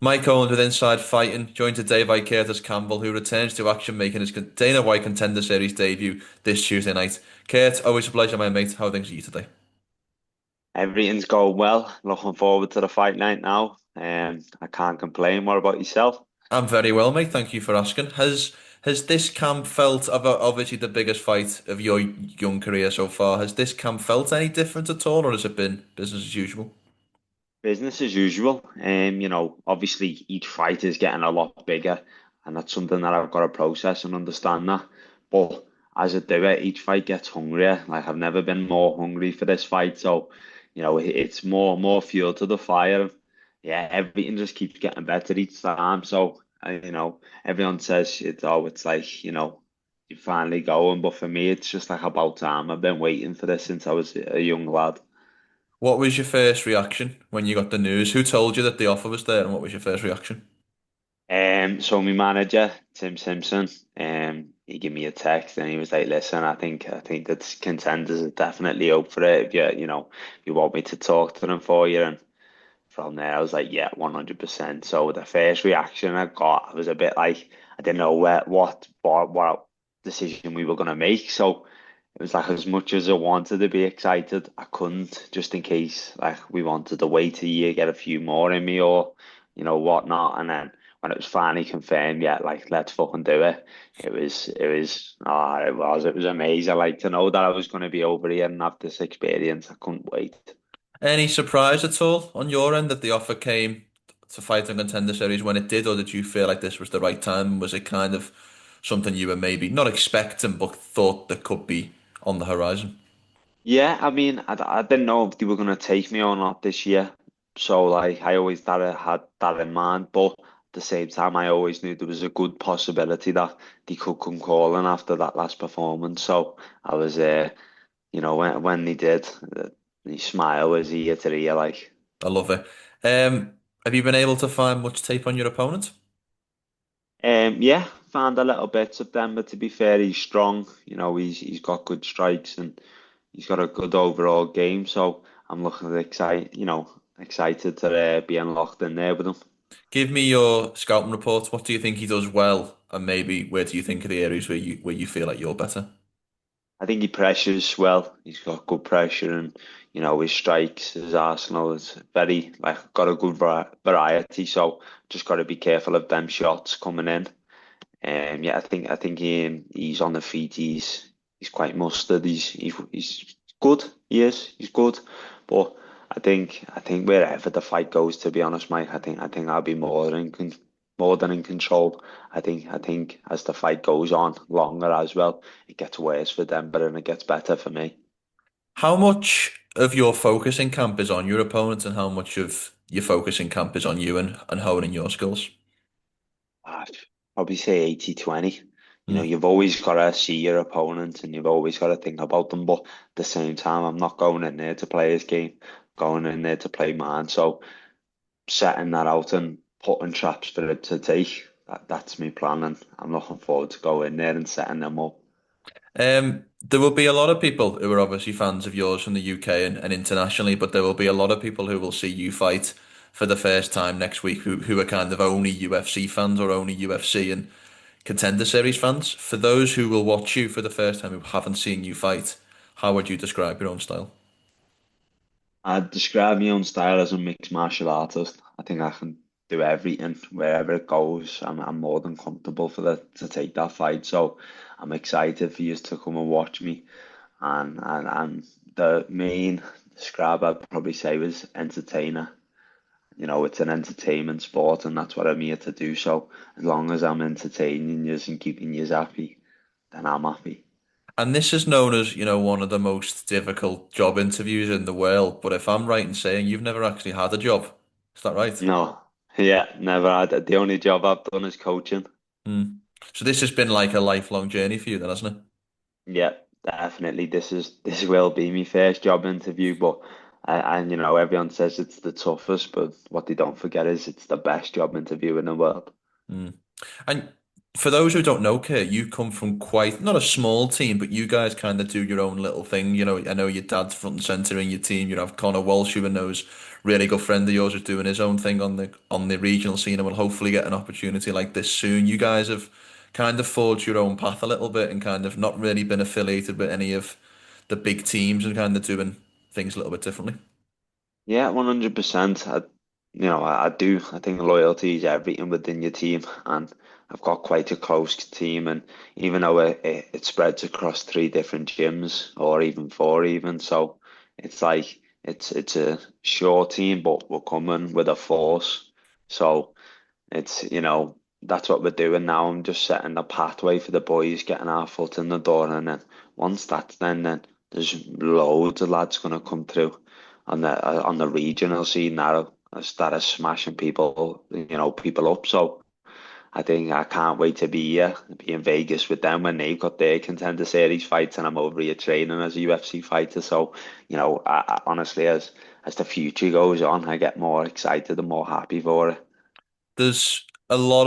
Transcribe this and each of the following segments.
Mike Owens with Inside Fighting, joined today by Kurtis Campbell, who returns to action making his Dana White Contender Series debut this Tuesday night. Kurt, always a pleasure, my mate. How are things with you today? Everything's going well. Looking forward to the fight night now. I can't complain. What about yourself? I'm very well, mate. Thank you for asking. Has this camp felt, obviously the biggest fight of your young career so far, has this camp felt any different at all, or has it been business as usual? Business as usual. Obviously each fight is getting a lot bigger, and that's something that I've got to process and understand that. But as I do it, each fight gets hungrier. Like I've never been more hungry for this fight. So, it's more fuel to the fire. Yeah, everything just keeps getting better each time. So, everyone says it's like, you're finally going. But for me, it's just like about time. I've been waiting for this since I was a young lad. What was your first reaction when you got the news? Who told you that the offer was there, and what was your first reaction? So my manager, Tim Simpson, he gave me a text and he was like, "Listen, I think that contenders are definitely up for it. If if you want me to talk to them for you." And from there, I was like, "Yeah, 100%." So the first reaction I got, I was a bit like, I didn't know what decision we were gonna make. So it was like as much as I wanted to be excited, I couldn't, just in case like we wanted to wait a year, get a few more in me or whatnot. And then when it was finally confirmed, yeah, like let's fucking do it. It was amazing. Like to know that I was going to be over here and have this experience, I couldn't wait. Any surprise at all on your end that the offer came to fight on Contender Series when it did, or did you feel like this was the right time? Was it kind of something you were maybe not expecting but thought that could be on the horizon? Yeah, I mean, I didn't know if they were going to take me or not this year. So, like, I always had that in mind. But at the same time, I always knew there was a good possibility that they could come calling after that last performance. So, I was, when they did, the smile was ear to ear, like. I love it. Have you been able to find much tape on your opponent? Yeah, found a little bit September. To be fair, he's strong. He's got good strikes and he's got a good overall game. So I'm looking excited to be unlocked in there with him. Give me your scouting report. What do you think he does well, and maybe where do you think are the areas where you feel like you're better? I think he pressures well. He's got good pressure and his strikes, his arsenal is very like got a good variety. So just got to be careful of them shots coming in. Yeah, I think he's on the feet. He's quite mustard. He's good. He is. He's good. But I think wherever the fight goes, to be honest, Mike, I think I'll be more than in control. I think as the fight goes on longer as well, it gets worse for them, but then it gets better for me. How much of your focus in camp is on your opponent, and how much of your focus in camp is on you and honing your skills? I'd probably say 80-20. Hmm. You've always got to see your opponent and you've always got to think about them. But at the same time, I'm not going in there to play his game, going in there to play mine. So setting that out and putting traps for it to take, that's my plan. And I'm looking forward to go in there and setting them up. There will be a lot of people who are obviously fans of yours from the UK and internationally, but there will be a lot of people who will see you fight for the first time next week who are kind of only UFC fans or only UFC and Contender Series fans. For those who will watch you for the first time who haven't seen you fight, how would you describe your own style? I'd describe my own style as a mixed martial artist. I think I can do everything wherever it goes. I'm more than comfortable for that to take that fight. So I'm excited for you to come and watch me. And the main describe I'd probably say was entertainer. It's an entertainment sport, and that's what I'm here to do. So as long as I'm entertaining you and keeping you happy, then I'm happy. And this is known as, one of the most difficult job interviews in the world. But if I'm right in saying you've never actually had a job, is that right? No, yeah, never had it. The only job I've done is coaching. Hmm. So this has been like a lifelong journey for you then, hasn't it? Yeah, definitely. This will be my first job interview, but and everyone says it's the toughest, but what they don't forget is it's the best job interview in the world. Hmm. And For those who don't know, Kurt, you come from quite not a small team, but you guys kind of do your own little thing. You know, I know your dad's front and center in your team. You have Connor Walsh, who knows, really good friend of yours, is doing his own thing on the regional scene, and will hopefully get an opportunity like this soon. You guys have kind of forged your own path a little bit, and kind of not really been affiliated with any of the big teams, and kind of doing things a little bit differently. Yeah, 100%. I do. I think loyalty is everything within your team, and I've got quite a close team. And even though it spreads across three different gyms, or even four, even so, it's like it's a short team, but we're coming with a force. So that's what we're doing now. I'm just setting the pathway for the boys, getting our foot in the door, and then once that's then there's loads of lads gonna come through on the regional scene now. I started smashing people up. So I think I can't wait to be in Vegas with them when they've got their contender series fights, and I'm over here training as a UFC fighter. So I honestly, as the future goes on, I get more excited and more happy for it. There's a lot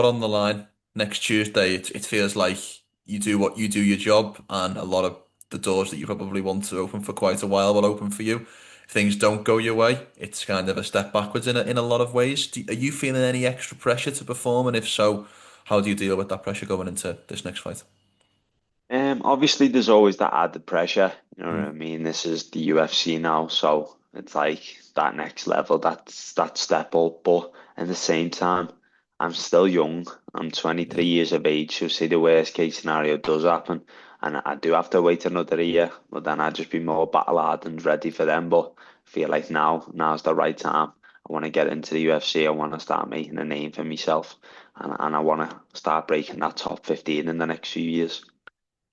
on the line next Tuesday. It feels like you do what you do your job, and a lot of the doors that you probably want to open for quite a while will open for you. If things don't go your way, it's kind of a step backwards in a lot of ways. Are you feeling any extra pressure to perform? And if so, how do you deal with that pressure going into this next fight? Obviously, there's always that added pressure. You know what I Mm, mean? This is the UFC now, so it's like that next level, that's that step up. But at the same time, I'm still young. I'm yeah. 23 years of age, so say the worst case scenario does happen, and I do have to wait another year. But then I'd just be more battle hardened, ready for them. But I feel like now's the right time. I want to get into the UFC. I want to start making a name for myself, and I want to start breaking that top 15 in the next few years.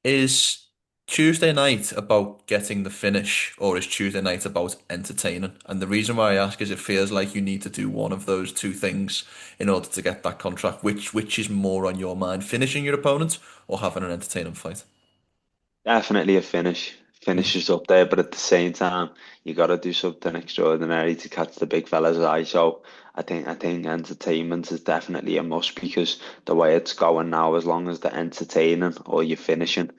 Is Tuesday night about getting the finish, or is Tuesday night about entertaining? And the reason why I ask is it feels like you need to do one of those two things in order to get that contract. Which is more on your mind, finishing your opponent or having an entertaining fight? Definitely a finish. Mm. Finish is up there, but at the same time, you got to do something extraordinary to catch the big fella's eye. So I think entertainment is definitely a must because the way it's going now, as long as they're entertaining or you're finishing,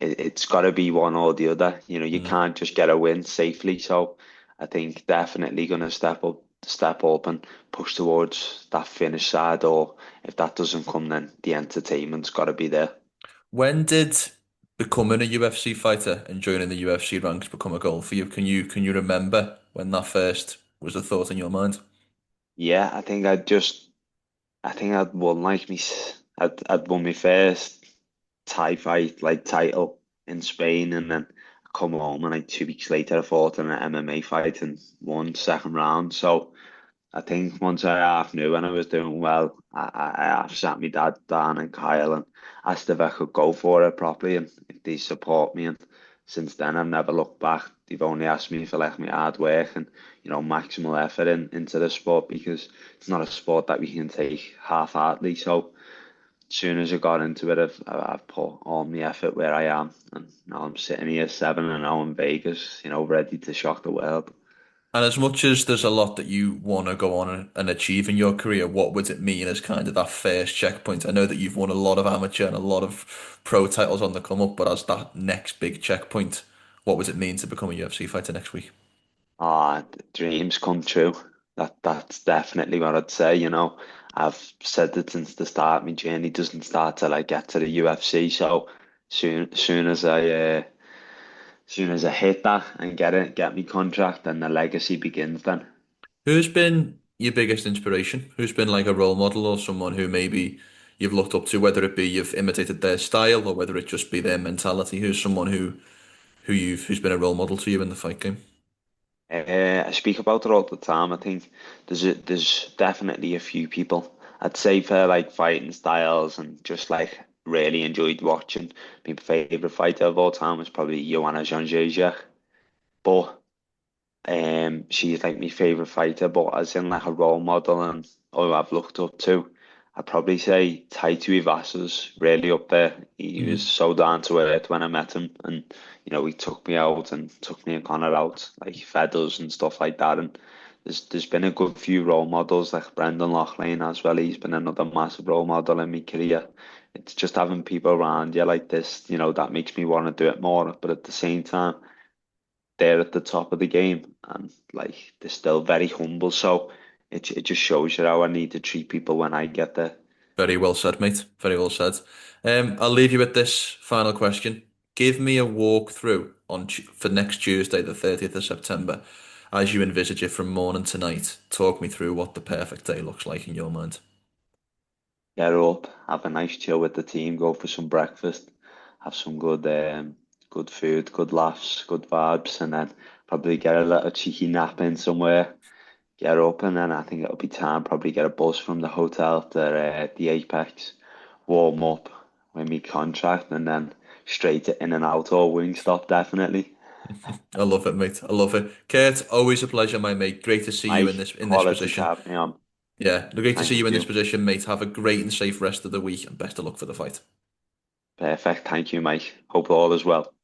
it's got to be one or the other. You Mm. can't just get a win safely. So I think definitely gonna step up and push towards that finish side. Or if that doesn't come, then the entertainment's got to be there. When did becoming a UFC fighter and joining the UFC ranks become a goal for you? Can you remember when that first was a thought in your mind? Yeah, I think I'd won like I'd won my first Thai fight like title in Spain, and then I come home and like 2 weeks later I fought in an MMA fight and won second round. So I think once I half knew when I was doing well, I half sat my dad down and Kyle and asked if I could go for it properly and if they support me. And since then, I've never looked back. They've only asked me for like my hard work and maximal effort into the sport because it's not a sport that we can take half-heartedly. So as soon as I got into it, I've put all my effort where I am, and now I'm sitting here 7-0 in Vegas, ready to shock the world. And as much as there's a lot that you want to go on and achieve in your career, what would it mean as kind of that first checkpoint? I know that you've won a lot of amateur and a lot of pro titles on the come up, but as that next big checkpoint, what would it mean to become a UFC fighter next week? Dreams come true. That's definitely what I'd say, I've said it since the start. My journey doesn't start till I get to the UFC. So soon as I hit that and get me contract, then the legacy begins then. Who's been your biggest inspiration? Who's been like a role model or someone who maybe you've looked up to, whether it be you've imitated their style or whether it just be their mentality? Who's someone who's been a role model to you in the fight game? I speak about it all the time. I think there's definitely a few people. I'd say for like fighting styles and just like really enjoyed watching. My favorite fighter of all time was probably Joanna Jędrzejczyk. But she's like my favorite fighter, but as in like a role model and who I've looked up to, I'd probably say Taito Ivasa's really up there. He was Mm. so down to earth when I met him, and he took me out and took me and Connor out, like fed us and stuff like that. And there's been a good few role models like Brendan Loughlin as well. He's been another massive role model in my career. It's just having people around you like this, that makes me want to do it more. But at the same time, they're at the top of the game and like they're still very humble. So it just shows you how I need to treat people when I get there. Very well said, mate. Very well said. I'll leave you with this final question. Give me a walkthrough for next Tuesday, the 30th of September, as you envisage it from morning to night. Talk me through what the perfect day looks like in your mind. Get up, have a nice chill with the team, go for some breakfast, have some good food, good laughs, good vibes, and then probably get a little cheeky nap in somewhere. Get up, and then I think it'll be time probably get a bus from the hotel to the Apex, warm up with me contract, and then straight to In and Out or Wingstop definitely. I love it, mate. I love it. Kurt, always a pleasure, my mate. Great to see you in Mike, this quality to position. have me on. Yeah, great to see Thank you in this you. position, mate. Have a great and safe rest of the week, and best of luck for the fight. Perfect. Thank you, Mike. Hope all is well.